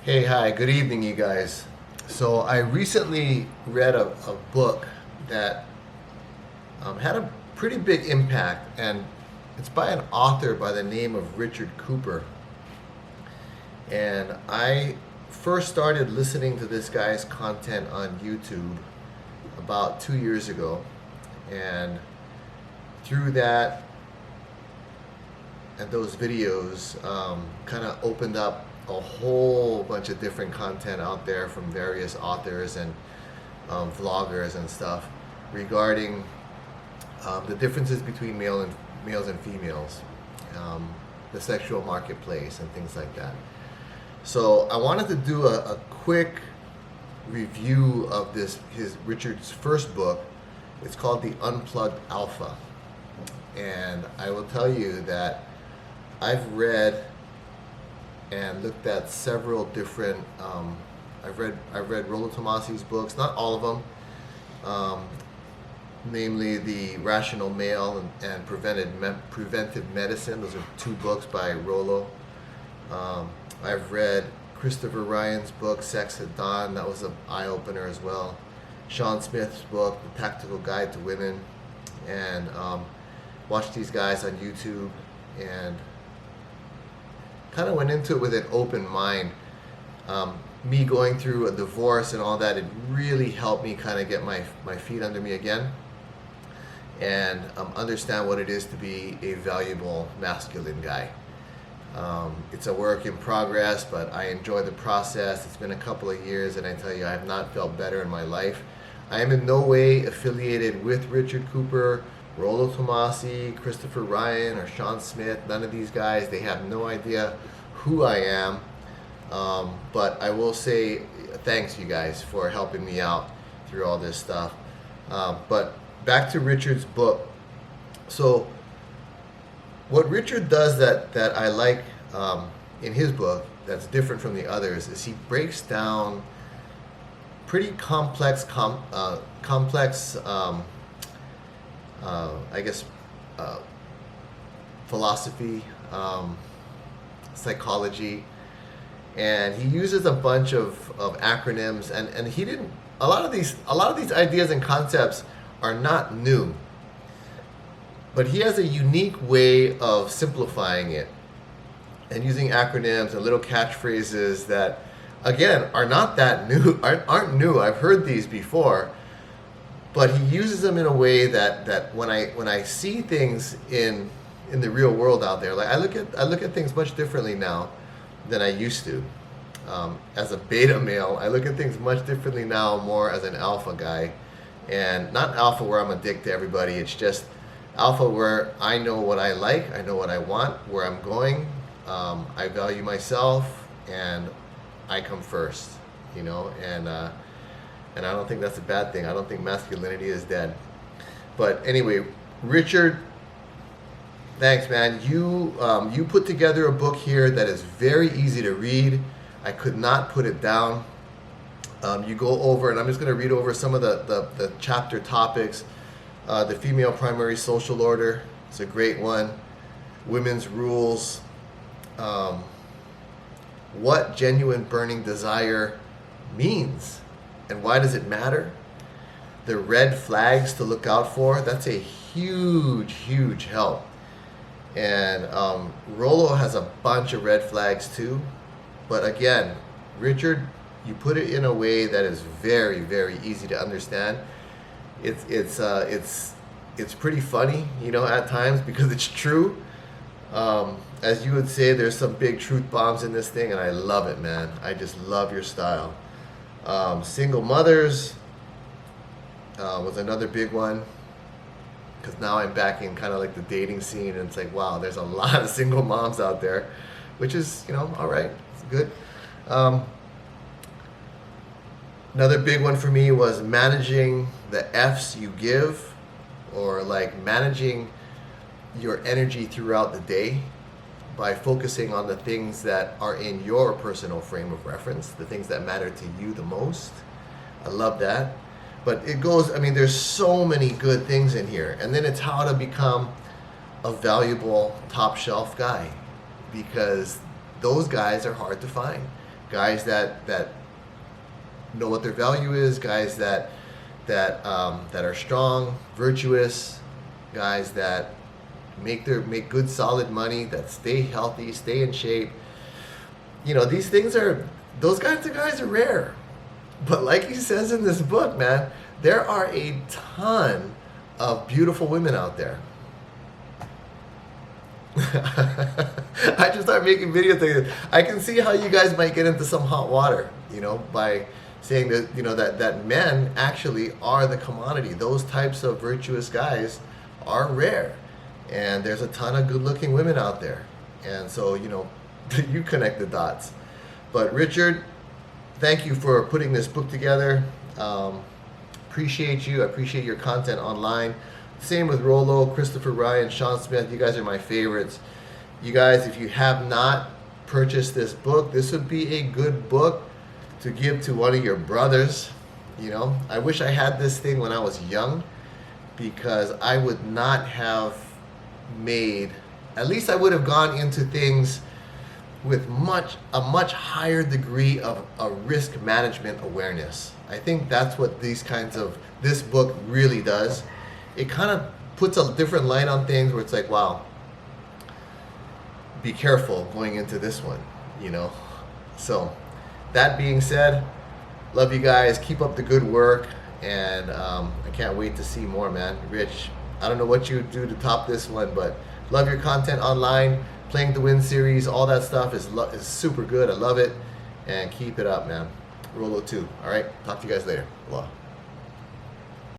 Hey, hi, good evening, you guys. So, I recently read a book that had a pretty big impact, and it's by an author by the name of Richard Cooper. And I first started listening to this guy's content on YouTube about 2 years ago. And through that and those videos, kind of opened up a whole bunch of different content out there from various authors and vloggers and stuff regarding the differences between males and females, the sexual marketplace, and things like that. So I wanted to do a quick review of his Richard's first book. It's called The Unplugged Alpha, and I will tell you that I've read and looked at several different. I've read Rollo Tomasi's books, not all of them, namely The Rational Male and Preventive Medicine. Those are two books by Rollo. I've read Christopher Ryan's book Sex at Dawn. That was an eye opener as well. Sean Smith's book The Tactical Guide to Women, and watched these guys on YouTube and kind of went into it with an open mind. Me going through a divorce and all that, it really helped me kind of get my feet under me again and understand what it is to be a valuable masculine guy. It's a work in progress, but I enjoy the process. It's been a couple of years, and I tell you, I have not felt better in my life. I am in no way affiliated with Richard Cooper, Rollo Tomasi, Christopher Ryan, or Sean Smith. None of these guys. They have no idea who I am. But I will say thanks, you guys, for helping me out through all this stuff. But back to Richard's book. So what Richard does that I like in his book that's different from the others is he breaks down pretty complex, I guess, philosophy, psychology, and he uses a bunch of acronyms, and he didn't. A lot of these ideas and concepts are not new, but he has a unique way of simplifying it and using acronyms and little catchphrases that, again, are not that new, aren't new. I've heard these before, but he uses them in a way that when I see things in the real world out there, like I look at things much differently now than I used to. As a beta male, I look at things much differently now, more as an alpha guy, and not alpha where I'm a dick to everybody. It's just alpha where I know what I like, I know what I want, where I'm going. I value myself, and I come first, and I don't think that's a bad thing. I don't think masculinity is dead. But anyway, Richard, thanks, man. You put together a book here that is very easy to read. I could not put it down. You go over, and I'm just going to read over some of the chapter topics. The female primary social order, it's a great one. Women's rules. What genuine burning desire means, and why does it matter? The red flags to look out for, that's a huge help. And Rollo has a bunch of red flags too. But again, Richard, you put it in a way that is very easy to understand. It's pretty funny, at times, because it's true. As you would say, there's some big truth bombs in this thing, and I love it, man. I just love your style. Single mothers was another big one, because now I'm back in kind of like the dating scene, and it's like, wow, there's a lot of single moms out there, which is, all right, it's good. Another big one for me was managing the F's you give, or like managing your energy throughout the day by focusing on the things that are in your personal frame of reference, the things that matter to you the most. I love that. But it goes, there's so many good things in here. And then it's how to become a valuable top shelf guy, because those guys are hard to find. guys that know what their value is, guys that are strong, virtuous, guys that make good solid money, that stay healthy, stay in shape. You know, those kinds of guys are rare. But like he says in this book, man, there are a ton of beautiful women out there. I just start making videos thinking, I can see how you guys might get into some hot water, you know, by saying that, you know, that men actually are the commodity. Those types of virtuous guys are rare. And there's a ton of good-looking women out there. And so, you know, you connect the dots. But Richard, thank you for putting this book together. Appreciate you. I appreciate your content online. Same with Rollo, Christopher Ryan, Sean Smith. You guys are my favorites. You guys, if you have not purchased this book, this would be a good book to give to one of your brothers. You know, I wish I had this thing when I was young, because I would not have made, at least I would have gone into things with a much higher degree of a risk management awareness. I think that's what this book really does. It kind of puts a different light on things where it's like, wow, be careful going into this one, you know. So that being said, love you guys, keep up the good work, and I can't wait to see more, man. Rich, I don't know what you do to top this one, but love your content online. Playing to Win series, all that stuff is super good. I love it. And keep it up, man. Rollo too. All right. Talk to you guys later. Aloha.